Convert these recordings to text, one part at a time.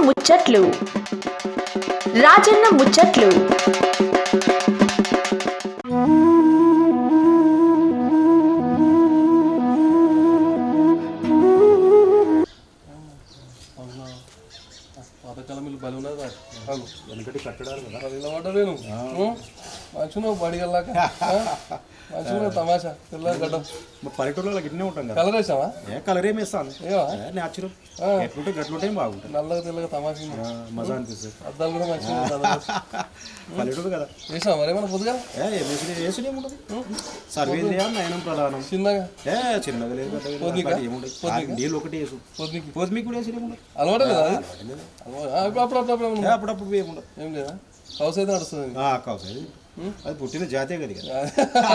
ముచ్చట్లు రాజన్న ముచ్చట్లు. పాతకాలం వీళ్ళు బలి ఉన్నది వెనకటి కట్టడాలు కదా అది ఇలా పడ్డలేను మంచిగా బడిగల్లాక మంచిగా తమాషా పిల్ల గడ్డం పల్లెటూరులో గిట్నే ఉంటాం కదా. కలర్ వేసావా? కలర్ ఏమి వేస్తాను న్యాచురల్ ఎట్లుంటే గట్లుంటే బాగుంటుంది. నల్లగా తెల్లగా తమాషా మజా అనిపిస్తుంది. అద్దాలు కూడా మంచిగా పల్లెటూరు కదా. వేసావా మరేమన్నా పొద్దుగా? వేసుడు ఏముంటుంది, సర్వీస్ చేయాలి నయనం ప్రధానం. చిన్నగా చిన్నగా లేదు నీళ్ళు ఒకటి వేసు పొద్దుకి కూడా వేసుడు ఏముండదు. అలవాటు లేదా? అప్పుడప్పుడు ఏముండదు. ఏం లేదా? హౌస్ అయితే నడుస్తుంది. కావచ్చు అది పుట్టిన జాతే కదా.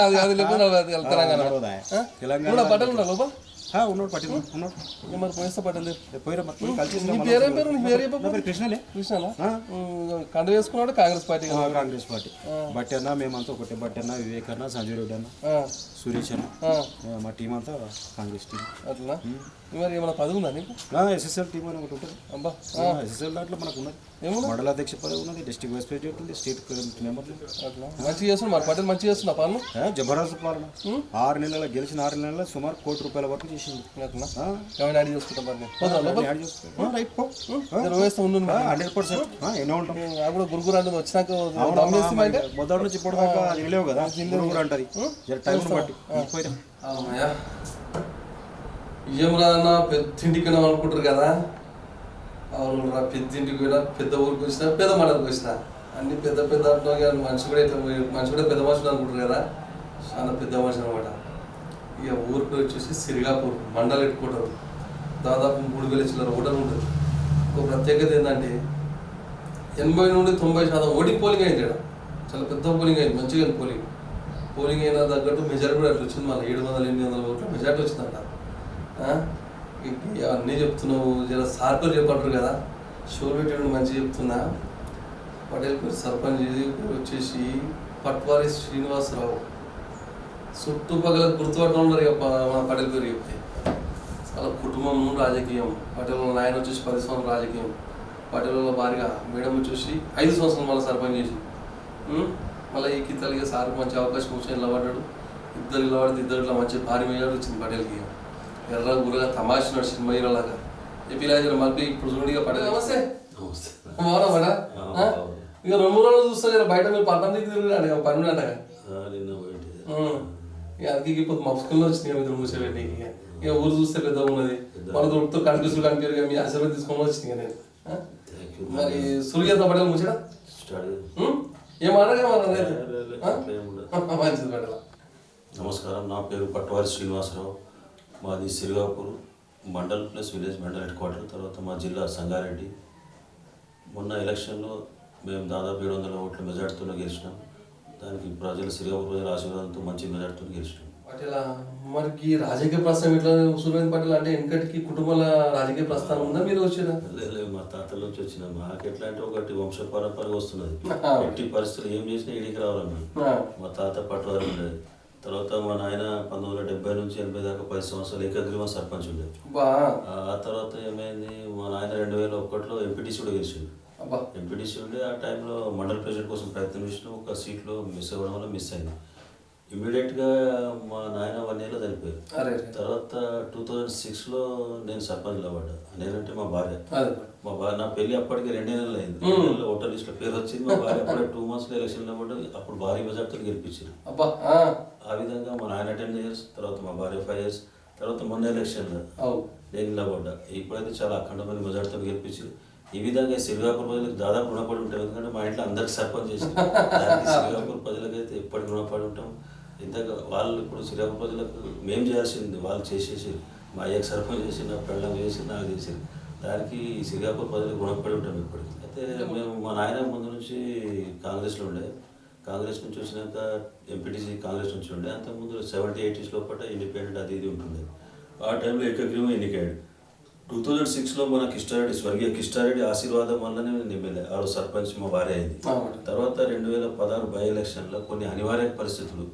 అది అది లేకపోతే తెలంగాణ తెలంగాణ బట్టలు ఉండాలి లోపల ఉన్నాడు పట్టి ఉన్నాడు. మరి పోయిస్తా పట్టలేదు. నీ పేరేం పేరు? నీ పేరు చెప్పు. కృష్ణలే. కృష్ణనా? కండ వేసుకున్నాడు కాంగ్రెస్ పార్టీ. కాంగ్రెస్ పార్టీ బట్టి అన్న మేమంతా ఒకటే. బట్టి అన్న, వివేక్ అన్న, సంజయ్ రెడ్డి అన్న, సురేష్ అన్న, మా టీం అంతా కాంగ్రెస్ టీం. అట్లా మరి ఏమైనా పదవి ఉందా నీకు? ఎస్ఎస్ఎల్ టీం అని ఒకటి ఉంటుంది. అబ్బా ఎస్ఎస్ఎల్ దాంట్లో మనకు ఉన్నది. ఏమన్నా మండల అధ్యక్ష పదవి ఉన్నది, డిస్ట్రిక్ట్ వైస్ ప్రెసిడెంట్ ఉంది, స్టేట్ మెంబర్. అట్లా మంచిగా చేస్తున్నా మరి పటేల్ మంచిగా చేస్తున్నా పాలన. జబర్దస్త్ పాలన. 6 నెలల గెలిచిన 6 నెలల సుమారు ₹1,00,00,000 వరకు చేసింది. అట్లా యాడ్ చేసుకుంటాం మరి 100% ఎన్నో ఉంటాం. కూడా గురుగురు అంటే వచ్చినాక మొదటి నుంచి ఇప్పుడు దాకా వెళ్ళలేవు కదా. గురుగురు అంటది టైం బట్టి. ఏం రాదన్న పెద్దింటికి అనుకుంటారు కదా. అవును రా, పెద్దింటికి కూడా పెద్ద ఊరికి వచ్చినా పెద్ద మండలికి వచ్చినా అన్ని పెద్ద పెద్ద అంటున్నావు కానీ మనిషి కూడా ఇట్లా మనిషి కూడా పెద్ద మనుషులు అనుకుంటారు కదా. చాలా పెద్ద మనిషి అనమాట. ఇక ఊరికి వచ్చేసి సిరిగాపూర్ మండలి పెట్టుకుంటారు. దాదాపు 3,000 చిల్లర ఓటర్ ఉంటుంది. ఒక ప్రత్యేకత ఏంటంటే 80 నుండి 90% ఓటింగ్ పోలింగ్ అయింది ఇక్కడ. చాలా పెద్ద పోలింగ్ అయింది, మంచిగా పోలింగ్ అయినా తగ్గట్టు మెజారిటీ కూడా అట్లా వచ్చింది. మళ్ళీ 700-800 ఓట్ల మెజారిటీ వచ్చిందంట. అన్నీ చెప్తున్నావు జర సార్ పేరు చెప్పంటారు కదా. షోలు పెట్టాడు మంచిగా చెప్తున్నా. పటేల్ పేరు సర్పంచ్ పేరు వచ్చేసి పట్వారి శ్రీనివాసరావు. చుట్టుపక్కల గుర్తుపట్టడం ఉన్నారు ఇక మన పటేల్ పేరు చెప్తే. వాళ్ళ కుటుంబం రాజకీయం. పటేల్ వాళ్ళ ఆయన వచ్చేసి 10 సంవత్సరాలు రాజకీయం. పటేల్ వాళ్ళ భార్య మేడం వచ్చేసి 5 సంవత్సరాలు మళ్ళీ సర్పంచ్ చేసి మళ్ళీ ఈ కిత్తలకి సార్ మంచి అవకాశం వచ్చి నిలబడ్డాడు. ఇద్దరు నిలబడితే ఇద్దరిలో మంచి భారీ మెజార్టీ వచ్చింది పటేల్కి. ఎర్ర గురగా తమాషినాడు సినిమా హీరోలాగా. ఎపిలాజర్ మళ్ళీ ఇప్పుడు చూడండి పటేల్. నమస్తే. బాగున్నా ఇక 2 రోజులు చూస్తా బయట మీరు పట్టణం తిరిగి పని అంటగా. అది ఇప్పుడు మా స్కూల్లో వచ్చినాయి ఇద్దరు మూసేపెట్టి. ఇక ఊరు చూస్తే పెద్ద ఉన్నది. మన దొరుకుతూ కనిపిస్తులు కనిపించారు. మీ ఆశీర్వాదం తీసుకొని వచ్చినాయి నేను. మరి సూర్యత పటేల్ మూసాడా ఏమనగా మంచిది పటేల్. నమస్కారం, నా పేరు పట్వారి శ్రీనివాసరావు. మాది Sirigapur mandal plus village mandal head quarter. తర్వాత మా జిల్లా సంగారెడ్డి. మొన్న ఎలక్షన్లో మేము దాదాపు 700 ఓట్ల మెజార్టీతో గెలిచినాం. దానికి సిరిగాపూర్ ప్రజల ఆశీర్వాదంతో మంచి మెజార్టీతో గెలిచినాం. పటేల్ మనకి రాజకీయ ప్రస్థానం ఎట్లా సూర్యన్ పటేల్ అంటే వెనకటికి కుటుంబాల రాజకీయ ప్రస్థానం ఉందా? మీరు వచ్చారా? లేదు, మా తాతల నుంచి వచ్చిన మాకు ఎట్లా అంటే ఒకటి వంశ పరంపరగా వస్తున్నది. ఎట్టి పరిస్థితులు ఏం చేసినా ఇడికి రావాలన్నా. మా తాత పట్వారి ఉండేది. తర్వాత మా నాయన 1970 నుంచి 80 దాకా 10 సంవత్సరాలు ఏకగ్రీవ సర్పంచ్ ఉండేది. ఆ తర్వాత ఏమైంది, మా నాయన 2001లో ఎంపీటీసీ కూడా గెలిచింది. ఎంపీటీసీ ఉండే ఆ టైంలో మండల ప్రెసిడెంట్ కోసం ప్రయత్నం చేసిన ఒక సీట్లో మిస్ అవ్వడం వల్ల మిస్ అయింది. ఇమ్మీడియట్గా మా నాయన 1 ఇయర్లో చనిపోయారు. తర్వాత 2006లో నేను సర్పంచ్లో పడ్డా. నేనంటే మా భార్య. నా పెళ్లి అప్పటికి 2 నెలలు అయింది. 2 నెలలు ఓటర్ లిస్ట్లో పేరు వచ్చింది. మా భార్య అప్పుడే 2 monthsలో ఎలక్షన్లో పడ్డది. అప్పుడు భారీ మెజార్టీలు గెలిపించారు. ఆ విధంగా మా నాయన 10 years, తర్వాత మా భార్య 5 years, తర్వాత మొన్న ఎలక్షన్లో నేను నిలబడ్డా. ఇప్పుడైతే చాలా అఖండమైన మెజార్టీతో గెలిపించారు. ఈ విధంగా సిరిగాపూర్ ప్రజలకు దాదాపు రుణపడి ఉంటాం. ఎందుకంటే మా ఇంట్లో అందరికి సర్పంచ్ చేసింది. సిరిగాపూర్ ప్రజలకైతే ఎప్పటికి రుణపడి ఉంటాం. ఇంతగా వాళ్ళు ఇప్పుడు సిరిగాపూర్ ప్రజలకు మేము చేయాల్సింది వాళ్ళు చేసేసి, మా అయ్యకు సర్పంచ్ చేసి, నా పెళ్ళం చేసి, నాకు చేసి, దానికి సిరిగాపూర్ ప్రజలకు రుణపడి ఉంటాం ఇప్పటికి. అయితే మేము మా నాయన ముందు నుంచి కాంగ్రెస్లో ఉండే. కాంగ్రెస్ నుంచి వచ్చినాక ఎంపీటీసీ కాంగ్రెస్ నుంచి ఉండే. అంతకుముందు 70-80s లోపల ఇండిపెండెంట్ అది ఇది ఉంటుండే. ఆ టైంలో ఏకగ్రీవం ఎన్నికయ్యాడు. 2006లో మన కిష్టారెడ్డి, స్వర్గీయ కిష్టారెడ్డి ఆశీర్వాదం వల్లనే నేను ఎమ్మెల్యే. ఆ సర్పంచ్ మా భార్య అయింది. తర్వాత 2016 బై ఎలక్షన్లో కొన్ని అనివార్య పరిస్థితులు,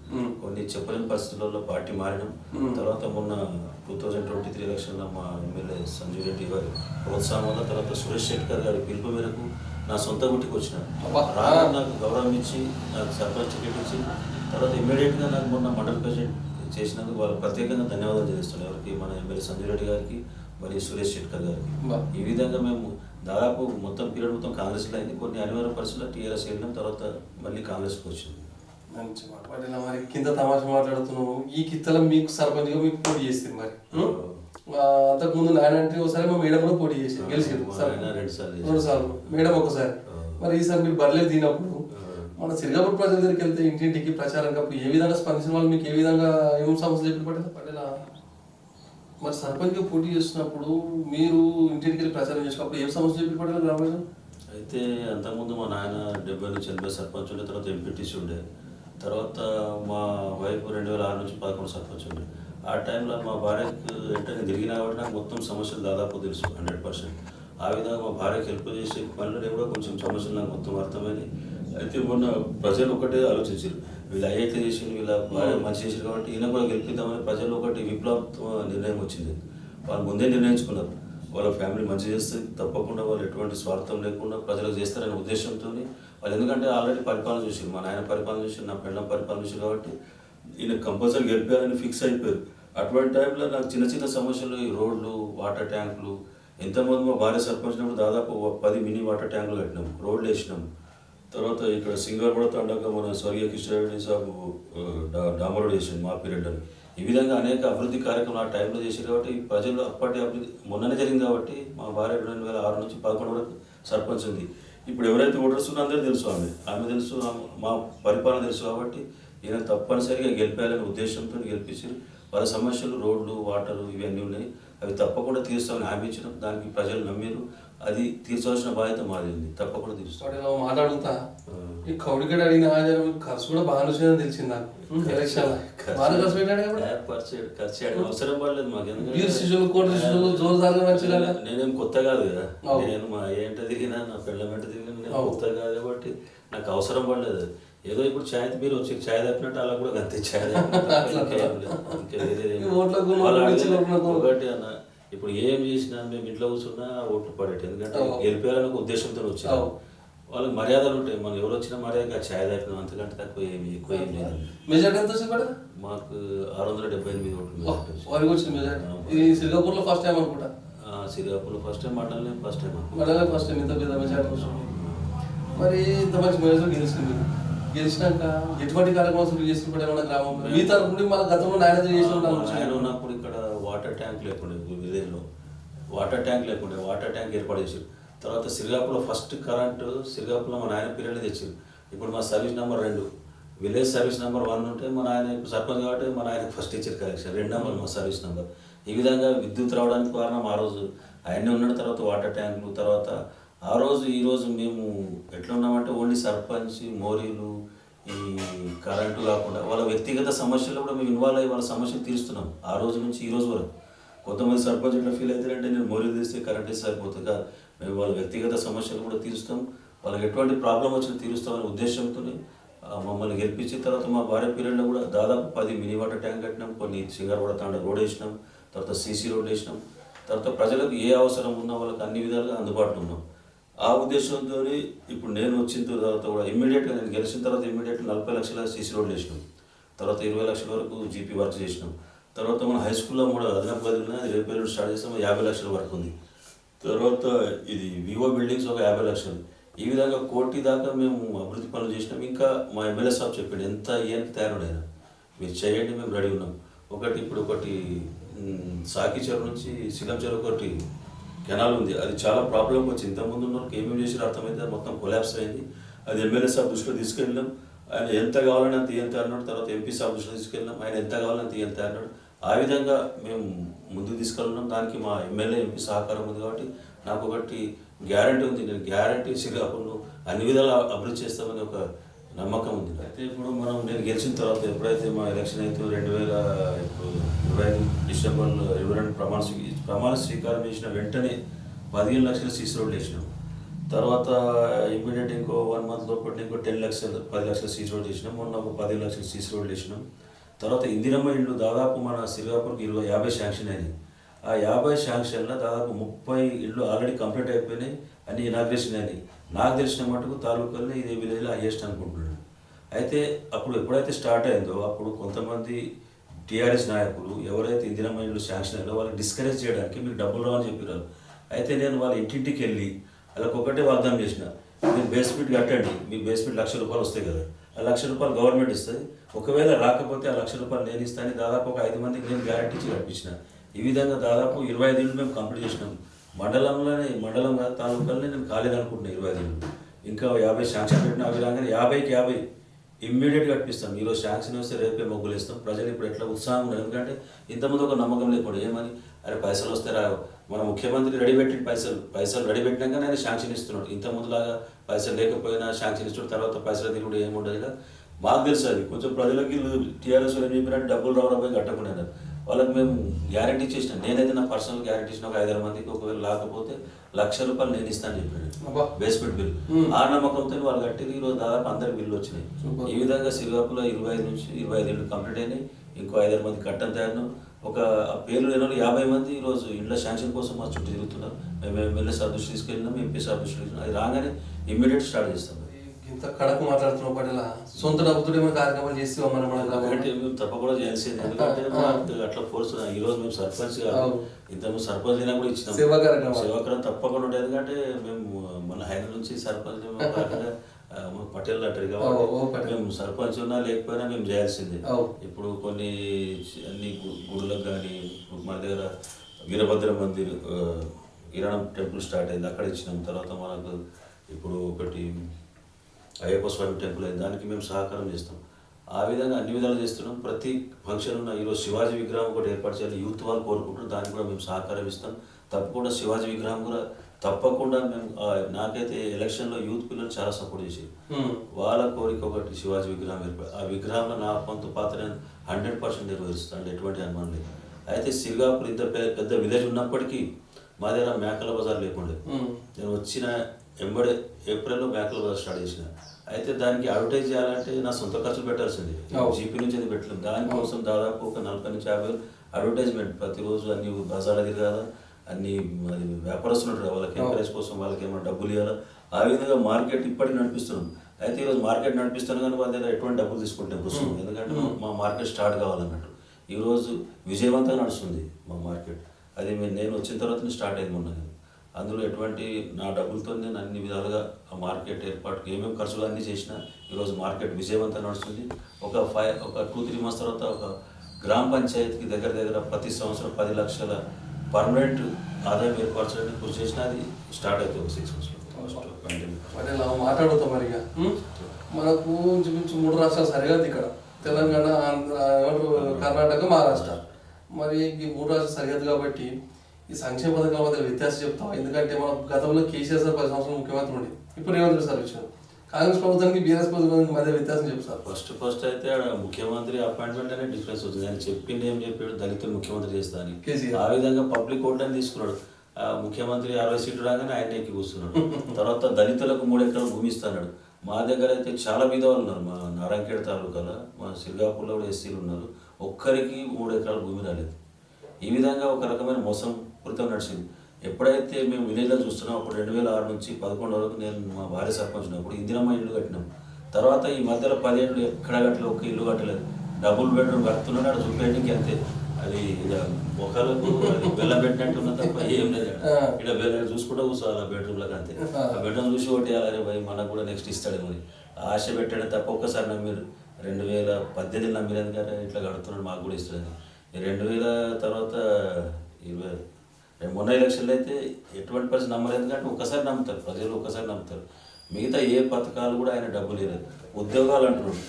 కొన్ని చెప్పలేని పరిస్థితులలో పార్టీ మారినాం. తర్వాత మొన్న 2023 ఎలక్షన్లో మా ఎమ్మెల్యే సంజయ్ రెడ్డి గారి ప్రోత్సాహం వల్ల, తర్వాత సురేష్ శెట్కర్ గారి పిలుపు మేరకు నా సొంత గుట్టికి వచ్చిన రాగా నాకు గౌరవం ఇచ్చి నాకు సర్పంచ్ టికెట్ ఇచ్చి తర్వాత ఇమ్మీడియట్గా నాకు మొన్న మండల ప్రెసిడెంట్ చేసినందుకు వాళ్ళు ప్రత్యేకంగా ధన్యవాదాలు చేస్తున్నాను. ఎవరికి? మన ఎమ్మెల్యే సంజయ్ రెడ్డి గారికి మరియు సురేష్ శెట్కర్ గారికి. ఈ విధంగా మేము దాదాపు మొత్తం పీరియడ్ మొత్తం కాంగ్రెస్లో అయింది. కొన్ని అనివార్య పరిస్థితుల్లో టీఆర్ఎస్ వెళ్ళినాం, తర్వాత మళ్ళీ కాంగ్రెస్కి వచ్చింది. మంచి మాట. మరి కింద తమాషా మాట్లాడుతున్నావు. ఈ కిత్తలో మీకు సర్పంచ్గా మీకు పోటీ చేస్తుంది. మరి అంతకుముందు నాయన అంటే ఒకసారి మా మేడం కూడా పోటీ చేసి గెలిచింది, 2 సార్లు, మేడం ఒకసారి. మరి ఈసారి మీరు బర్లేదు తినప్పుడు మన సిరిగాపూర్ ప్రజల దగ్గరికి వెళ్తే ఇంటింటికి ప్రచారం అప్పుడు ఏ విధంగా స్పందించిన వాళ్ళు, మీకు ఏ విధంగా ఏం సమస్యలు చెప్పి పడేలా? మరి సర్పంచ్గా పోటీ చేస్తున్నప్పుడు మీరు ఇంటింటికి వెళ్ళి ప్రచారం చేసినప్పుడు ఏం సమస్యలు చెప్పి పడేలా గ్రామంలో? అయితే అంతకుముందు మా నాయన 70 నుంచి 80 సర్పంచ్ ఉండే, తర్వాత ఎంపీటీసీ ఉండే, తర్వాత మా వైఫ్ 2006 నుంచి 11 సర్పంచ్ ఉండే. ఆ టైంలో మా భార్యకు వెంటనే తిరిగినా కాబట్టి నాకు మొత్తం సమస్యలు దాదాపు తెలుసు 100%. ఆ విధంగా మా భార్యకి హెల్ప్ చేసే పనులు కూడా కొంచెం సమస్యలు నాకు మొత్తం అర్థమైంది. అయితే మొన్న ప్రజలు ఒకటే ఆలోచించారు, వీళ్ళు ఐఐటీ చేసి వీళ్ళ భార్య మంచి చేశారు కాబట్టి ఈయన కూడా గెలిపిద్దామని ప్రజలు ఒకటి విప్లవ నిర్ణయం వచ్చింది. వాళ్ళు ముందే నిర్ణయించుకున్నారు, వాళ్ళ ఫ్యామిలీ మంచి చేస్తే తప్పకుండా వాళ్ళు ఎటువంటి స్వార్థం లేకుండా ప్రజలకు చేస్తారనే ఉద్దేశంతో వాళ్ళు, ఎందుకంటే ఆల్రెడీ పరిపాలన చూసారు, మా నాయన పరిపాలన చూసారు, నా పెళ్ళం పరిపాలన చూసారు కాబట్టి ఈయన కంపల్సరీ గెలిపారని ఫిక్స్ అయిపోయారు. అటువంటి టైంలో నాకు చిన్న చిన్న సమస్యలు, ఈ రోడ్లు, వాటర్ ట్యాంకులు, ఎంతమంది మా భార్య సర్పంచినప్పుడు దాదాపు 10 మినీ వాటర్ ట్యాంకులు కట్టినాం, రోడ్లు వేసినాం. తర్వాత ఇక్కడ సింగర్గూడ తండాక మన స్వర్గీయ కిషోరెడ్డి సాబు డామరోడ్ చేసింది మా పీరియడ్లో. ఈ విధంగా అనేక అభివృద్ధి కార్యక్రమాలు ఆ టైంలో చేశారు కాబట్టి ప్రజలు అప్పటి అభివృద్ధి మొన్ననే జరిగింది కాబట్టి మా భార్య 2006 నుంచి 11 వరకు సర్పంచ్ ఉంది. ఇప్పుడు ఎవరైతే ఓటర్స్ ఉన్నారో అందరూ తెలుసు, ఆమె తెలుసు, మా పరిపాలన తెలుసు కాబట్టి ఈయన తప్పనిసరిగా గెలిపేయాలనే ఉద్దేశంతో గెలిపించారు. వాళ్ళ సమస్యలు రోడ్లు, వాటరు ఇవన్నీ ఉన్నాయి, అవి తప్పకుండా తీర్చాలని హామీ ఇచ్చినాం. దానికి ప్రజలు నమ్మారు, అది తీర్చవలసిన బాధ్యత మాది ఉంది, తప్పకుండా తీరుస్తాం. మాట్లాడుతా ఈ కౌడిగడ అడిగిన ఖర్చు కూడా బాగా వచ్చిందని తెలిసింది నాకు. అవసరం పడలేదు మాకు, నేనేం కొత్త కాదు కదా, నేను మా ఏంట దిగినా నా పిల్లల వెంట దిగినా నేను కొత్త కాదు కాబట్టి నాకు అవసరం పడలేదు. ఏదో ఇప్పుడు ఛాయ్ మీరు వచ్చి ఛాయ్ తప్పినట్టు అలా కూడా అంతే ఛాయ్ ఒకటి అన్న. ఇప్పుడు ఏం చేసినా మేము ఇంట్లో కూర్చున్నా ఓట్లు పడేటి, ఎందుకంటే గెలిపేయాలనే ఉద్దేశంతో వచ్చారు. వాళ్ళకి మర్యాదలు ఉంటాయి, మనం ఎవరు వచ్చినా మర్యాద ఛాయ్ తప్పినాం, అంతకంటే తక్కువ ఏమి ఎక్కువ ఏం లేదు. మెజార్టీ ఎంత వచ్చింది? మాకు 678 ఓట్లు. సింగపూర్లో ఫస్ట్ టైం అనుకుంటా. శ్రీకాకుళంలో ఫస్ట్ టైం, మండలం ఫస్ట్ టైం. ఫస్ట్ టైం ఇంత పెద్ద మెజార్టీ వచ్చింది. మరి ఇంత మంచి మెజార్టీ గెలిచింది. గెలిచినాక ఎటువంటి కార్యక్రమాలు చేస్తున్నప్పుడు ఏమన్నా గ్రామంలో మీ తరఫున మన గతంలో ఆయన ఉన్నప్పుడు ఇక్కడ వాటర్ ట్యాంక్ లేకుండే, విలేజ్లో వాటర్ ట్యాంక్ లేకుండే, వాటర్ ట్యాంక్ ఏర్పాటు చేశారు. తర్వాత సిరిగాపులో ఫస్ట్ కరెంటు సిరిగాపులో మా నాయన పీరియడ్లో తెచ్చారు. ఇప్పుడు మా service number 2, village service number 1 ఉంటే మా నాయన ఇప్పుడు సర్పంచ్ కాబట్టి మా నాయన ఫస్ట్ ఇచ్చారు కలెక్షన్, 2 నెంబర్ మా సర్వీస్ నెంబర్. ఈ విధంగా విద్యుత్ రావడానికి కారణం ఆ రోజు ఆయనే ఉన్నాడు. తర్వాత వాటర్ ట్యాంకులు, తర్వాత ఆ రోజు ఈ రోజు మేము ఎట్లా ఉన్నామంటే ఓన్లీ సర్పంచ్, మోరీలు, ఈ కరెంటు కాకుండా వాళ్ళ వ్యక్తిగత సమస్యలు కూడా మేము ఇన్వాల్వ్ అయ్యి వాళ్ళ సమస్యలు తీరుస్తున్నాం. ఆ రోజు నుంచి ఈ రోజు వరకు కొంతమంది సర్పంచ్ ఎట్లా ఫీల్ అవుతారంటే నేను మోరీలు తీస్తే కరెంట్ ఇస్తే సరిపోతుంది కాదు, మేము వాళ్ళ వ్యక్తిగత సమస్యలు కూడా తీరుస్తాం, వాళ్ళకి ఎటువంటి ప్రాబ్లం వచ్చినా తీరుస్తామనే ఉద్దేశంతో మమ్మల్ని గెలిపించిన తర్వాత మా భార్య పీరియడ్లో కూడా దాదాపు 10 మినీ వాటర్ ట్యాంక్ కట్టినాం, కొన్ని సింగర్గూడ తాండా రోడ్ వేసినాం, తర్వాత సీసీ రోడ్ వేసినాం. తర్వాత ప్రజలకు ఏ అవసరం ఉన్నా వాళ్ళకి అన్ని విధాలుగా అందుబాటులో ఉన్నాం. ఆ ఉద్దేశంతో ఇప్పుడు నేను వచ్చిన తర్వాత కూడా ఇమ్మీడియట్గా నేను గెలిచిన తర్వాత ఇమ్మీడియట్గా 40 లక్షల సీసీ రోడ్లు వేసినాం, తర్వాత 20 లక్షల వరకు జీపీ వర్క్ చేసినాం. తర్వాత మన హై స్కూల్లో కూడా అదనపు గదులు రేపు స్టార్ట్ చేస్తాం, 50 లక్షల వరకు ఉంది. తర్వాత ఇది వివో బిల్డింగ్స్ ఒక 50 లక్షలు. ఈ విధంగా 1 కోటి దాకా మేము అభివృద్ధి పనులు చేసినాం. ఇంకా మా ఎమ్మెల్యే సాబ్ చెప్పాడు ఎంత ఏనికి తయారుడైనా మీరు చేయండి, మేము రెడీ ఉన్నాం. ఇప్పుడు ఒకటి సాకి చెరువు నుంచి సిగం చెరువు ఒకటి కెనాల్ ఉంది, అది చాలా ప్రాబ్లం వచ్చింది. ఇంతకుముందు ఉన్న వాళ్ళకి ఏమేమి చేసినా అర్థమైతే మొత్తం కొలాప్స్ అయింది. అది ఎమ్మెల్యే సాబ్ దృష్టిలో తీసుకెళ్ళినాం, ఆయన ఎంత కావాలని అంత ఏం తయారన్నాడు. తర్వాత ఎంపీ సాబ్ దృష్టిలో తీసుకెళ్ళినాం, ఆయన ఎంత కావాలని అంత ఏం తయారన్నాడు. ఆ విధంగా మేము ముందుకు తీసుకెళ్ళినాం. దానికి మా ఎమ్మెల్యే ఎంపీ సహకారం ఉంది కాబట్టి నాకు ఒకటి గ్యారంటీ ఉంది, నేను గ్యారంటీ శ్రీకాకుళంలో అన్ని విధాలు అభివృద్ధి చేస్తామని ఒక నమ్మకం ఉంది. అయితే ఇప్పుడు నేను గెలిచిన తర్వాత ఎప్పుడైతే మా ఎలక్షన్ అయితే 2025 డిసెంబర్లో 22 ప్రమాణ స్వీకారం చేసిన వెంటనే 15 లక్షల సీసీ రోడ్లు వేసినాం. తర్వాత ఇమ్మీడియట్ ఇంకో 1 మంత్ లోపల ఇంకో 10 లక్షలు 10 లక్షల సీసీ రోడ్లు వేసినాం. మొన్న ఒక 10 లక్షల సీసీ రోడ్లు వేసినాం. తర్వాత ఇందిరమ్మ ఇండ్లు దాదాపు మన సిరిగాపూర్కి 50 శాంక్షన్ అయినాయి. ఆ 50 శాంక్షన్లో దాదాపు 30 ఇళ్ళు ఆల్రెడీ కంప్లీట్ అయిపోయినాయి, అన్ని ఇనాగ్రేషన్ అయినాయి. నాకు తెలిసిన మటుకు తాలూకాలో ఇదే విలేజ్లో హైయెస్ట్ అనుకుంటున్నాను. అయితే అప్పుడు ఎప్పుడైతే స్టార్ట్ అయిందో అప్పుడు కొంతమంది టీఆర్ఎస్ నాయకులు ఎవరైతే ఇందిరమ్మ ఇండ్లు శాంక్షన్ అయ్యారో వాళ్ళకి డిస్కరేజ్ చేయడానికి మీకు డబ్బులు రావని చెప్పారు. అయితే నేను వాళ్ళ ఇంటింటికి వెళ్ళి వాళ్ళకి ఒకటే వాగ్దానం చేసిన, మీరు బేస్మెంట్ కట్టండి, మీ బేస్మెంట్ ₹1,00,000 వస్తాయి కదా, ఆ ₹1,00,000 గవర్నమెంట్ ఇస్తుంది, ఒకవేళ రాకపోతే ఆ ₹1,00,000 నేను ఇస్తాను. దాదాపు ఒక 5 మందికి నేను గ్యారెంటీ ఇచ్చి కట్టించిన. ఈ విధంగా దాదాపు 25 ఇళ్ళు మేము కంప్లీట్ చేసినాం. మండలం కాదు తాలూకాలనే నేను కాలేదనుకుంటున్నాను 25 ఇళ్ళు. ఇంకా 50 శాంక్షన్ పెట్టిన అవి రాగానే 50కి 50 ఇమ్మీడియట్గా కట్టిస్తాం. ఈరోజు శాంక్షన్ వస్తే రేపే మొగ్గులు ఇస్తాం. ప్రజలు ఇప్పుడు ఎట్లా ఉత్సాహం ఉన్నారు, ఎందుకంటే ఇంతకుముందు ఒక నమ్మకం లేకుండా ఏమని అరే పైసలు వస్తే రావు, మన ముఖ్యమంత్రి రెడీ పెట్టిన పైసలు రెడీ పెట్టినాక ఆయన శాంక్షన్ ఇస్తున్నాడు. ఇంతకుముందులాగా పైసలు లేకపోయినా శాంక్షన్ ఇస్తున్నాడు, తర్వాత పైసలు తిరుగుడు ఏముండదు కదా. మాకు తెలుసు అది కొంచెం ప్రజలకి టీఆర్ఎస్ ఏం చెప్పినట్టు డబ్బులు రావడం కట్టకుండా వాళ్ళకి మేము గ్యారెంటీ ఇచ్చేసినాం. నేనైతే నా పర్సనల్ గ్యారెంటీ ఇచ్చిన ఒక 5-6 మందికి, ఒకవేళ లేకపోతే ₹1,00,000 నేను ఇస్తాను చెప్పాను బేస్మెంట్ బిల్. ఆ నమ్మకంతో వాళ్ళు కట్టింది. ఈరోజు దాదాపు అందరికి బిల్లు వచ్చినాయి. ఈ విధంగా సిరిగాపులో 25 నుంచి 25 ఇళ్ళు కంప్లీట్ అయినాయి. ఇంకో 5-6 మంది కట్టం తయారు. ఒక పేర్లు లేని 50 మంది ఈరోజు ఇళ్ళ శాంక్షన్ కోసం మా చుట్టూ తిరుగుతున్నారు. మేము ఎమ్మెల్యే సార్ దృష్టి తీసుకెళ్ళినాం, ఎంపీ సార్ దృష్టి తీసుకెళ్ళినాం. అది రాగానే ఇమ్మీడియట్ స్టార్ట్ చేస్తాం. ఇంత కడకు మాట్లాడుతున్నాం పట్ల సొంత డబ్బుతో ఏమైనా కార్యక్రమాలు చేసి మేము తప్పకుండా చేయాల్సింది. ఎందుకంటే అట్లా ఫోర్స్ ఈరోజు మేము సర్పంచ్ కాదు, ఇంతకు సర్పంచ్ అయినా కూడా ఇచ్చినాం. సేవాకారం తప్పకుండా ఉంటుంది. ఎందుకంటే మేము మన హైదరాబాద్ నుంచి సర్పంచ్ పటేల్ అంటారు కాబట్టి మేము సర్పంచ్ ఉన్నా లేకపోయినా మేము చేయాల్సిందే. ఇప్పుడు కొన్ని అన్ని గుడులకు కానీ మన దగ్గర వీరభద్ర మందిర్ కిరాణం టెంపుల్ స్టార్ట్ అయింది, అక్కడ ఇచ్చినాం. తర్వాత మనకు ఇప్పుడు ఒకటి అయ్యప్ప స్వామి టెంపుల్ అయింది, దానికి మేము సహకారం చేస్తాం. ఆ విధంగా అన్ని విధాలు చేస్తున్నాం. ప్రతి ఫంక్షన్ ఉన్న ఈరోజు శివాజీ విగ్రహం కూడా ఏర్పాటు చేయాలి, యూత్ వాళ్ళు కోరుకుంటున్నారు, దానికి కూడా మేము సహకారం ఇస్తాం. తప్పకుండా శివాజీ విగ్రహం కూడా తప్పకుండా మేము నాకైతే ఎలక్షన్లో యూత్ పిల్లలు చాలా సపోర్ట్ చేసేది. వాళ్ళ కోరిక ఒకటి శివాజీ విగ్రహం ఏర్పాటు, ఆ విగ్రహంలో నా కొంత పాత్ర 100% నిర్వహిస్తాను, ఎటువంటి అనుమానం లేదు. అయితే సిరిగాపూర్ ఇంత పెద్ద విలేజ్ ఉన్నప్పటికీ మా దగ్గర మేకల బజార్ లేకుండే. నేను వచ్చిన ఎంబడే ఏప్రిల్లో మేకల బజార్ స్టార్ట్ చేసిన. అయితే దానికి అడ్వర్టైజ్ చేయాలంటే నా సొంత ఖర్చులు పెట్టాల్సింది, జీపీ నుంచి అది పెట్టలేము. దానికోసం దాదాపు ఒక 40 నుంచి 50 అడ్వర్టైజ్మెంట్ ప్రతిరోజు అన్ని బజార్ల తిరగాల, అన్ని అది వ్యాపారస్తులు ఉంటారు, వాళ్ళకి ఎంకరేజ్ కోసం వాళ్ళకి ఏమైనా డబ్బులు ఇవ్వాలా. ఆ విధంగా మార్కెట్ ఇప్పటికి నడిపిస్తున్నాం. అయితే ఈరోజు మార్కెట్ నడిపిస్తాను కానీ వాళ్ళ దగ్గర ఎటువంటి డబ్బులు తీసుకుంటే వస్తుంది, ఎందుకంటే మా మార్కెట్ స్టార్ట్ కావాలన్నట్టు. ఈరోజు విజయవంతంగా నడుస్తుంది మా మార్కెట్. అది నేను వచ్చిన తర్వాత స్టార్ట్ అయింది మొన్న. అందులో ఎటువంటి నా డబ్బులతో నేను అన్ని విధాలుగా ఆ మార్కెట్ ఏర్పాటుకు ఏమేమి ఖర్చులు అన్నీ చేసినా ఈరోజు మార్కెట్ విజయవంతంగా నడుస్తుంది. ఒక 2-3 మంత్స్ తర్వాత ఒక గ్రామ పంచాయతీకి దగ్గర ప్రతి సంవత్సరం 10 లక్షల పర్మనెంట్ ఆదాయం ఏర్పరచడానికి కృషి చేసిన. అది స్టార్ట్ అవుతుంది ఒక 6 మంత్స్లో. మాట్లాడుతాం మరి మనకు ఇంచుమించు 3 రాష్ట్రాలు సరిహద్దు ఇక్కడ, తెలంగాణ, ఆంధ్ర, కర్ణాటక, మహారాష్ట్ర. మరి ఈ 3 రాష్ట్రాలు సరిహద్దు కాబట్టి ఈ సంక్షేమ పథకాల మధ్య వ్యత్యాసం చెప్తాం. ఎందుకంటే మనం గతంలో కేసీఆర్ సార్ 10 సంవత్సరాలు ముఖ్యమంత్రి ఉండి, ఇప్పుడు రేవంత్ రెడ్డి సార్ వచ్చారు. కాంగ్రెస్ ప్రభుత్వానికి బీఆర్ఎస్ ప్రభుత్వానికి మధ్య వ్యత్యాసం చెప్తారు. ఫస్ట్ అయితే ముఖ్యమంత్రి అపాయింట్మెంట్ అనే డిఫరెన్స్ వచ్చింది. ఆయన చెప్పింది ఏం చెప్పాడు, దళితులు ముఖ్యమంత్రి చేస్తా అని. ఆ విధంగా పబ్లిక్ ఓట్లని తీసుకున్నాడు. ముఖ్యమంత్రి 60 సీట్లు రాగానే ఆయన ఎక్కి కూర్చున్నాడు. తర్వాత దళితులకు 3 ఎకరాలు భూమి ఇస్తాడు. మా దగ్గర అయితే చాలా బీదవాళ్ళు ఉన్నారు. మా నారాయణఖేడ్ తాలూకాలో మా సిరిగాపూర్లో కూడా ఎస్సీలు ఉన్నారు. ఒక్కరికి 3 ఎకరాల భూమి రాలేదు. ఈ విధంగా ఒక రకమైన మోసం పూర్తిగా నడిచింది. ఎప్పుడైతే మేము విలేజ్లో చూస్తున్నాం, అప్పుడు 2006 నుంచి 11 వరకు నేను మా భార్య సర్పంచ్ ఉన్నప్పుడు ఇందిరమ్మ ఇల్లు కట్టినాం. తర్వాత ఈ మధ్యలో 10 ఏళ్ళు ఎక్కడ కట్టలేదు, ఒక్క ఇల్లు కట్టలేదు. డబుల్ బెడ్రూమ్ కడుతున్నాడు, అక్కడ చూపేయడానికి అంతే. అది ఒకళ్ళకు బెల్లం పెట్టినట్టు ఉన్న తప్ప ఏం లేదు. ఇక్కడ బెల్లం చూసుకుంటూ కూర్చోవాలి ఆ బెడ్రూమ్లకు అంతే. ఆ బెడ్రూమ్ చూసి ఒకటి అరే భయ్ మనకు కూడా నెక్స్ట్ ఇస్తాడు మరి ఆశ పెట్టాడు తప్ప. ఒక్కసారి నమ్మిరు 2018 నమ్మిరు, ఎందుకంటే ఇట్లా కడుతున్నాడు మాకు కూడా ఇస్తాడని. 2000 తర్వాత 20 మొన్న ఎలక్షన్లు అయితే ఎటువంటి పరిస్థితి నమ్మలేదు, ఎందుకంటే ఒక్కసారి నమ్ముతారు ప్రజలు, ఒక్కసారి నమ్ముతారు. మిగతా ఏ పథకాలు కూడా ఆయన డబ్బులు లేదు. ఉద్యోగాలు అంటున్నాడు,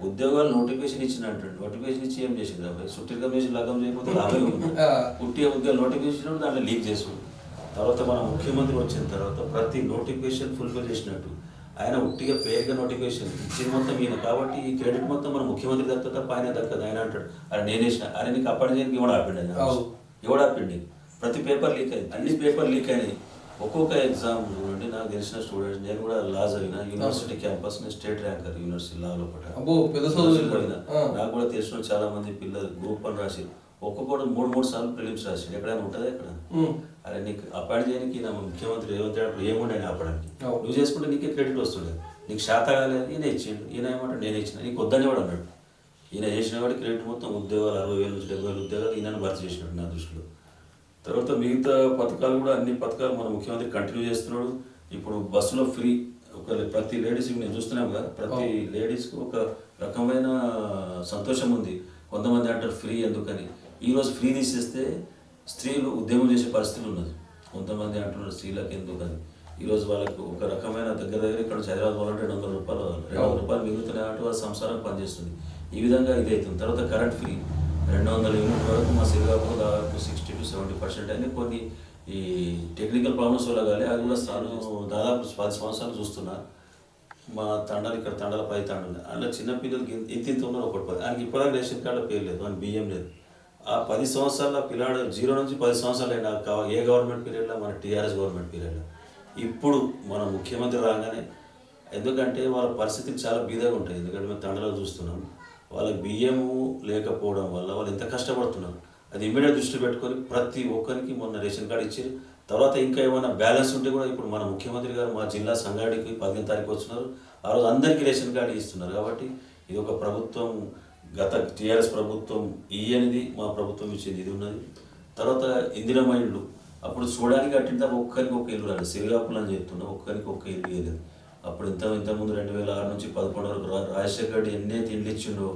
ఉద్యోగాలు నోటిఫికేషన్ ఇచ్చిన అంటాడు. నోటిఫికేషన్ ఇచ్చి ఏం చేసింది అబ్బాయి, సుట్టిగా చేసి లగ్గం చేయకపోతే లాభం ఉంది. పుట్టి ఉద్యోగాలు నోటిఫికేషన్ దాంట్లో లీక్ చేస్తున్నాడు. తర్వాత మన ముఖ్యమంత్రి వచ్చిన తర్వాత ప్రతి నోటిఫికేషన్ ఫుల్ఫిల్ చేసినట్టు ఆయన ఉట్టిగా పేరుగా నోటిఫికేషన్ ఇచ్చింది మొత్తం ఈయన. కాబట్టి ఈ క్రెడిట్ మొత్తం మన ముఖ్యమంత్రి దక్కదు తప్ప ఆయన దక్కదు. ఆయన అంటాడు అరే నేనేసిన, ఆయన నీకు అప్పటి చేయడానికి ఎవడు ఆపిండి, ఎవడు ఆపిండి. ప్రతి పేపర్ లీక్ అయింది, అన్ని పేపర్ లీక్ అయినాయి. ఒక్కొక్క ఎగ్జామ్ చూడండి, నాకు తెలిసిన స్టూడెంట్స్, నేను కూడా లా చదివిన యూనివర్సిటీ క్యాంపస్, నేను స్టేట్ ర్యాంకర్ యూనివర్సిటీ లా లోపల. నాకు కూడా తెలిసిన చాలా మంది పిల్లలు గ్రూప్ 1 రాసి ఒక్కొక్కడు 3 సార్లు ప్రిలిమ్స్ రాసి ఎక్కడైనా ఉంటుంది అక్కడ. అరే నీకు అపాయింట్ చేయడానికి నా ముఖ్యమంత్రి రేవంత్ రెడ్డి ఏముండే ఆపడానికి, నువ్వు చేసుకుంటే నీకే క్రెడిట్ వస్తుండే. నీకు శాత కాలేదు, ఈయన ఇచ్చిండు, ఈయన ఏమంటాడు నేనే ఇచ్చిన, నీకు వద్దని కూడా అన్నాడు. ఈయన చేసిన వాడి క్రెడిట్ మొత్తం ఉద్యోగాలు 60,000 నుంచి 70,000 ఉద్యోగాలు ఈయనను భర్తీ చేసినాడు నా దృష్టిలో. తర్వాత మిగతా పథకాలు కూడా అన్ని పథకాలు మన ముఖ్యమంత్రి కంటిన్యూ చేస్తున్నాడు. ఇప్పుడు బస్సులో ఫ్రీ, ఒక ప్రతి లేడీస్కి నేను చూస్తున్నాం కదా, ప్రతి లేడీస్కి ఒక రకమైన సంతోషం ఉంది. కొంతమంది అంటారు ఫ్రీ ఎందుకని, ఈరోజు ఫ్రీ తీసేస్తే స్త్రీలు ఉద్యమం చేసే పరిస్థితి ఉన్నది. కొంతమంది అంటున్నారు స్త్రీలకు ఎందుకని. ఈరోజు వాళ్ళకు ఒక రకమైన దగ్గర ఇక్కడ నుంచి హైదరాబాద్ వాళ్ళంటే 200 రూపాయలు మిగులుతున్నాయి అంటే వాళ్ళ సంసారం పనిచేస్తుంది. ఈ విధంగా ఇది అవుతుంది. తర్వాత కరెంట్ ఫ్రీ 200 యూనిట్ వరకు మా శ్రీకాకుళం దాదాపు 60 to 70% అయినా కొన్ని ఈ టెక్నికల్ ప్రాబ్లమ్స్ వల్ల కానీ అది కూడా దాదాపు 10 సంవత్సరాలు చూస్తున్నా. మా తండాలు ఇక్కడ తండాల 10 తండాలు అందులో చిన్నపిల్లలకి ఇంత ఉన్నారు. ఒకటి ఆయనకి ఇప్పటిదాకా రేషన్ కార్డులో పేరు లేదు, మన బియ్యం లేదు. ఆ 10 సంవత్సరాల పిల్లాడు 0 నుంచి 10 సంవత్సరాలు అయినా ఏ గవర్నమెంట్ పీరియడ్లో, మన టీఆర్ఎస్ గవర్నమెంట్ పీరియడ్లో. ఇప్పుడు మన ముఖ్యమంత్రి రాగానే, ఎందుకంటే వాళ్ళ పరిస్థితులు చాలా బీదగా ఉంటాయి. ఎందుకంటే మేము తండలో చూస్తున్నాం, వాళ్ళకి బియ్యము లేకపోవడం వల్ల వాళ్ళు ఎంత కష్టపడుతున్నారు. అది ఇమ్మీడియట్ దృష్టి పెట్టుకొని ప్రతి ఒక్కరికి మొన్న రేషన్ కార్డు ఇచ్చారు. తర్వాత ఇంకా ఏమైనా బ్యాలెన్స్ ఉంటే కూడా ఇప్పుడు మన ముఖ్యమంత్రి గారు మా జిల్లా సంగాడికి 15వ తారీఖు వచ్చినారు. ఆ రోజు అందరికీ రేషన్ కార్డు ఇస్తున్నారు. కాబట్టి ఇది ఒక ప్రభుత్వం, గత టీఆర్ఎస్ ప్రభుత్వం ఇయ్యనిది మా ప్రభుత్వం ఇచ్చింది ఇది ఉన్నది. తర్వాత ఇందిరమ్మ ఇళ్ళు అప్పుడు చూడడానికి కట్టిన ఒక్కరికి ఒక ఇల్లు రాలేదు. సిరిగాపులు అని చెప్తున్నా, ఒక్కరికి ఒక్క ఇల్లు ఇవ్వలేదు. అప్పుడు ఇంతకుముందు 2006 నుంచి 11 వరకు రాజశేఖర రెడ్డి ఎన్నైతే ఇల్లు ఇచ్చిండో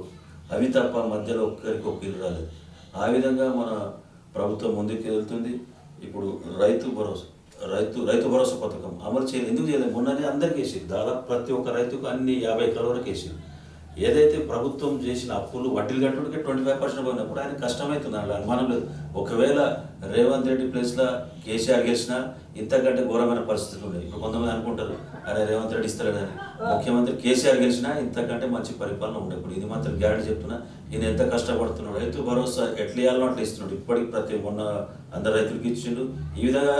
అవి తప్ప మధ్యలో ఒక్కరికి ఒక ఇల్లు రాలేదు. ఆ విధంగా మన ప్రభుత్వం ముందుకు వెళ్తుంది. ఇప్పుడు రైతు భరోసా పథకం అమలు చేయలేదు. ఎందుకు చేయలేదు? మొన్ననే అందరికీ వేసారు. దాదాపు ప్రతి ఒక్క రైతుకు అన్ని 50 ఎకరాల వరకు వేసారు. ఏదైతే ప్రభుత్వం చేసిన అప్పులు వడ్డీలు కట్టుడికే 25% పోయినప్పుడు ఆయన కష్టమవుతుంది. అలా అనుమానం లేదు. ఒకవేళ రేవంత్ రెడ్డి ప్లేస్లో కేసీఆర్ గెలిచినా ఇంతకంటే ఘోరమైన పరిస్థితులు ఉన్నాయి. ఇప్పుడు కొంతమంది అనుకుంటారు అరే రేవంత్ రెడ్డి ఇస్తాడని. ముఖ్యమంత్రి కేసీఆర్ గెలిచినా ఇంతకంటే మంచి పరిపాలన ఉండే. ఇప్పుడు ఇది మాత్రం గ్యారెంటీ చెప్తున్నా. ఈయన ఎంత కష్టపడుతున్నాడు, రైతు భరోసా ఎట్లా ఇవ్వాలో అట్లా ఇస్తున్నాడు. ఇప్పటికి మొన్న అందరు రైతులకి ఇచ్చిండు. ఈ విధంగా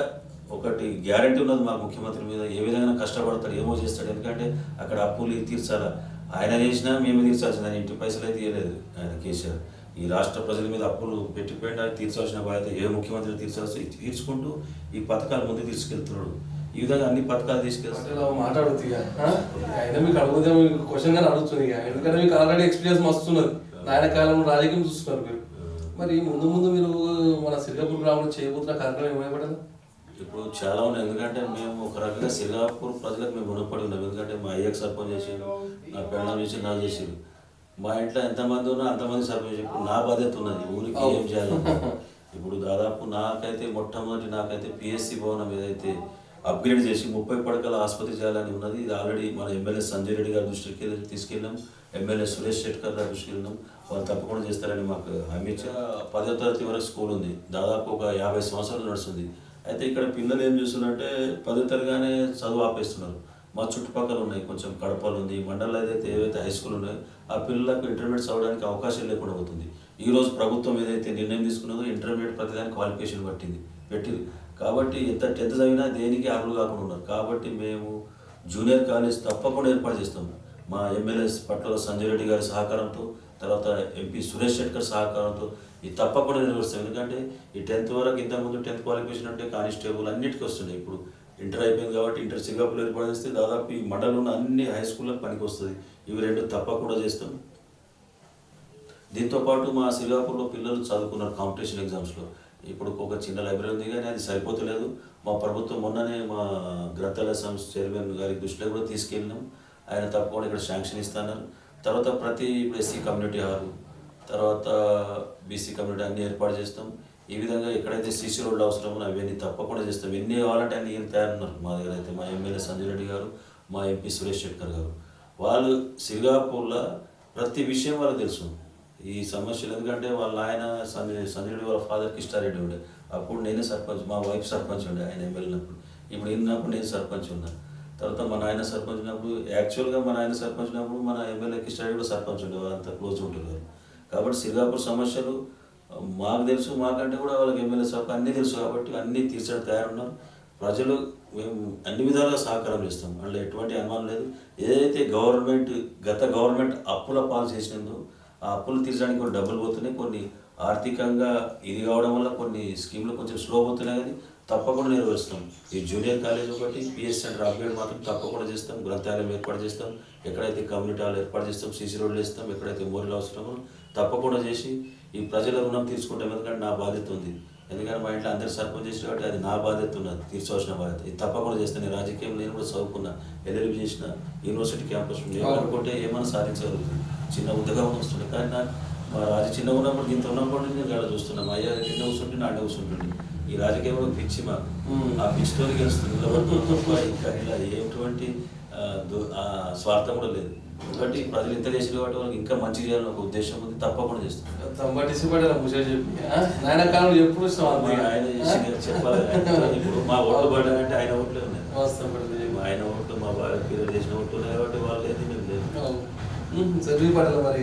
ఒకటి గ్యారెంటీ ఉన్నది మా ముఖ్యమంత్రి మీద. ఏ విధంగా కష్టపడతాడు, ఏమో చేస్తాడు. ఎందుకంటే అక్కడ అప్పులు తీర్చాలా, ఆయన చేసినా మేము తీర్చాల్సింది. ఆయన ఇంటి పైసలు అయితే ఇవ్వలేదు ఆయన కేసీఆర్. ఈ రాష్ట్ర ప్రజల మీద అప్పులు పెట్టిపోయినా తీర్చాల్సిన బాధ్యత ఏ ముఖ్యమంత్రి తీర్చుకుంటూ ఈ పథకాలు ముందుకు తీసుకెళ్తున్నాడు. ఈ విధంగా అన్ని పథకాలు తీసుకెళ్తారు. మాట్లాడుతుంది ఆయన మీకు అడుగుతే మీకు క్వశ్చన్ గానే అడుగుతుంది. ఎందుకంటే మీకు ఆల్రెడీ ఎక్స్పీరియన్స్ వస్తున్నది. నాయన కాలంలో రాజకీయం చూస్తున్నారు మీరు. మరి ముందు మీరు మన సిరిగాపూర్ గ్రామంలో చేయబోతున్న కార్యక్రమం ఏమైపడదు? ఇప్పుడు చాలా ఉన్నాయి. ఎందుకంటే మేము ఒక రకంగా సిరిగాపూర్ ప్రజలకు మేము రుణపడి ఉన్నాం. ఎందుకంటే మా అయ్యకు సర్పంచ్ చేసారు, నా పెళ్ళం చేసి నాకు చేసారు. మా ఇంట్లో ఎంతమంది ఉన్నా అంతమంది సర్పంచ్. ఇప్పుడు నా బాధ్యత ఉన్నది ఊరికి ఏం చేయాలి. ఇప్పుడు దాదాపు నాకైతే పిఎస్సి భవనం ఏదైతే అప్గ్రేడ్ చేసి 30 పడకల ఆసుపత్రి చేయాలని ఉన్నది. ఇది ఆల్రెడీ మన ఎమ్మెల్యే సంజయ్ రెడ్డి గారి దృష్టికి తీసుకెళ్ళాం, ఎమ్మెల్యే సురేష్ శెట్కర్ గారి దృష్టికి వెళ్ళాం. వాళ్ళు తప్పకుండా చేస్తారని మాకు హామీ ఇచ్చారు. 10వ తరగతి వరకు స్కూల్ ఉంది, దాదాపు ఒక 50 సంవత్సరాలు నడుస్తుంది. అయితే ఇక్కడ పిల్లలు ఏం చేస్తున్నారంటే 10వ తరగతిగానే చదువు ఆపేస్తున్నారు. మా చుట్టుపక్కల ఉన్నాయి, కొంచెం కడపలు ఉంది, మండలాలు ఏవైతే హై స్కూల్ ఉన్నాయో ఆ పిల్లలకు ఇంటర్మీడియట్ చదవడానికి అవకాశం లేకుండా అవుతుంది. ఈరోజు ప్రభుత్వం ఏదైతే నిర్ణయం తీసుకున్నదో ఇంటర్మీడియట్ ప్రతిదానికి క్వాలిఫికేషన్ పెట్టింది. కాబట్టి ఎంత 10th చదివినా దేనికి అర్హులు కాకుండా ఉన్నారు. కాబట్టి మేము జూనియర్ కాలేజ్ తప్పకుండా ఏర్పాటు చేస్తాం. మా ఎమ్మెల్యే పట్ల సంజయ్ రెడ్డి గారి సహకారంతో, తర్వాత ఎంపీ సురేష్ శెట్కర్ సహకారంతో ఇది తప్పకుండా నిర్వహిస్తాం. ఎందుకంటే ఈ 10th వరకు ఇంతకుముందు 10th క్వాలిఫికేషన్ అంటే కానిస్టేబుల్ అన్నిటికీ వస్తున్నాయి. ఇప్పుడు ఇంటర్ అయిపోయింది కాబట్టి ఇంటర్ సిరిగాపూర్లో ఏర్పాటు చేస్తే దాదాపు ఈ మండలంలో ఉన్న అన్ని హై స్కూళ్ళకి పనికి వస్తుంది. ఇవి 2 తప్పకుండా చేస్తాం. దీంతోపాటు మా సిరిగాపూర్లో పిల్లలు చదువుకున్నారు కాంపిటీషన్ ఎగ్జామ్స్లో. ఇప్పుడు ఒక చిన్న లైబ్రరీ ఉంది కానీ అది సరిపోతలేదు. మా ప్రభుత్వం మొన్ననే మా గ్రంథాలయ సంస్థ చైర్మన్ గారి దృష్టిలో కూడా తీసుకెళ్ళినాం. ఆయన తప్పకుండా ఇక్కడ శాంక్షన్ ఇస్తున్నారు. తర్వాత ప్రతి ఎస్సీ కమ్యూనిటీ హాల్, తర్వాత బీసీ కమ్యూనిటీ అన్నీ ఏర్పాటు చేస్తాం. ఈ విధంగా ఎక్కడైతే సీసీ రోడ్లు అవసరమో అవన్నీ తప్పకుండా చేస్తాం. ఎన్ని కావాలంటే అన్ని ఏం తయారున్నారు మా దగ్గర. అయితే మా ఎమ్మెల్యే సంజయ్ రెడ్డి గారు, మా ఎంపీ సురేష్ శెట్కర్ గారు, వాళ్ళు సిరిగాపూర్లో ప్రతి విషయం వాళ్ళకి తెలుసు ఈ సమస్యలు. ఎందుకంటే వాళ్ళ ఆయన సంజయ్ రెడ్డి వాళ్ళ ఫాదర్ కిష్టారెడ్డి ఉండే. అప్పుడు నేనే సర్పంచ్, మా వైఫ్ సర్పంచ్ ఉండే ఆయన ఎమ్మెల్యేనప్పుడు. ఇప్పుడు ఈయనప్పుడు నేను సర్పంచ్ ఉన్నా. తర్వాత మా నాయన సర్పంచ్ ఉన్నప్పుడు, యాక్చువల్గా మా నాయన సర్పంచ్ ఉన్నప్పుడు మన ఎమ్మెల్యే కిష్టారెడ్డి కూడా సర్పంచ్ ఉండేవారు, అంత క్లోజ్ ఉండేవారు. కాబట్టి సిరిగాపూర్ సమస్యలు మాకు తెలుసు, మాకంటే కూడా వాళ్ళకి ఎమ్మెల్యే సర్పంచ్ అన్నీ తెలుసు. కాబట్టి అన్నీ తీర్చడం తయారున్నారు. ప్రజలు మేము అన్ని విధాలుగా సహకారం చేస్తాం, అందులో ఎటువంటి అనుమానం లేదు. ఏదైతే గత గవర్నమెంట్ అప్పుల పాలు చేసినందుకు ఆ అప్పులు తీర్చడానికి కొన్ని డబ్బులు పోతున్నాయి, కొన్ని ఆర్థికంగా ఇది కావడం వల్ల కొన్ని స్కీమ్లు కొంచెం స్లో అవుతున్నాయి, కానీ తప్పకుండా నెరవేరుస్తాం. ఈ జూనియర్ కాలేజ్ ఒకటి, పిఎస్ సెంటర్ అప్గ్రేడ్ మాత్రం తప్పకుండా చేస్తాం, గ్రంథాలయం ఏర్పాటు చేస్తాం, ఎక్కడైతే కమ్యూనిటీ హాల్ ఏర్పాటు చేస్తాం, సీసీ రోడ్లు వేస్తాం, ఎక్కడైతే మోరీలు అవసరమో తప్పకుండా చేసి ఈ ప్రజల రుణం తీసుకుంటాం. ఎందుకంటే నా బాధ్యత ఉంది, ఎందుకంటే మా ఇంట్లో అందరు సర్పంచ్ చేసిన కాబట్టి అది నా బాధ్యత ఉన్నది, తీర్చవలసిన బాధ్యత. ఇది తప్పకుండా చేస్తాను. నేను రాజకీయం నేను కూడా చదువుకున్నా, ఎల్ఎల్బి చేసిన, యూనివర్సిటీ క్యాంపస్ అనుకుంటే ఏమైనా సాధించగలుగుతుంది. చిన్న ఉద్యోగం వస్తుంది, కానీ నాకు మా చిన్నగా ఉన్నప్పుడు ఇంత ఉన్నప్పుడు నేను ఇక్కడ చూస్తున్నాను. మా అయ్యా కింద కూర్చుంటే నాడే కూర్చుంటుంది. ఈ రాజకీయంలో పిచ్చి మాకు, ఆ పిచ్చితోనే గెలుస్తుంది. ఇంకా ఇలా ఎటువంటి స్వార్థం కూడా లేదు. కాబట్టి ప్రజలు ఇంత చేసిన కాబట్టి వాళ్ళకి ఇంకా మంచి చేయాలని ఒక ఉద్దేశం ఉంది, తప్పకుండా చేస్తాం. ఆయన చెప్పాలి. ఇప్పుడు మా ఓట్లు పడ్డానంటే ఆయన ఓట్లే ఉన్నాయి, ఆయన ఓట్లు మా వాళ్ళ పేరు చేసిన ఓట్లు ఉన్నాయి కాబట్టి వాళ్ళు లేదు, మేము లేదు. చదివి పడాలి మరి.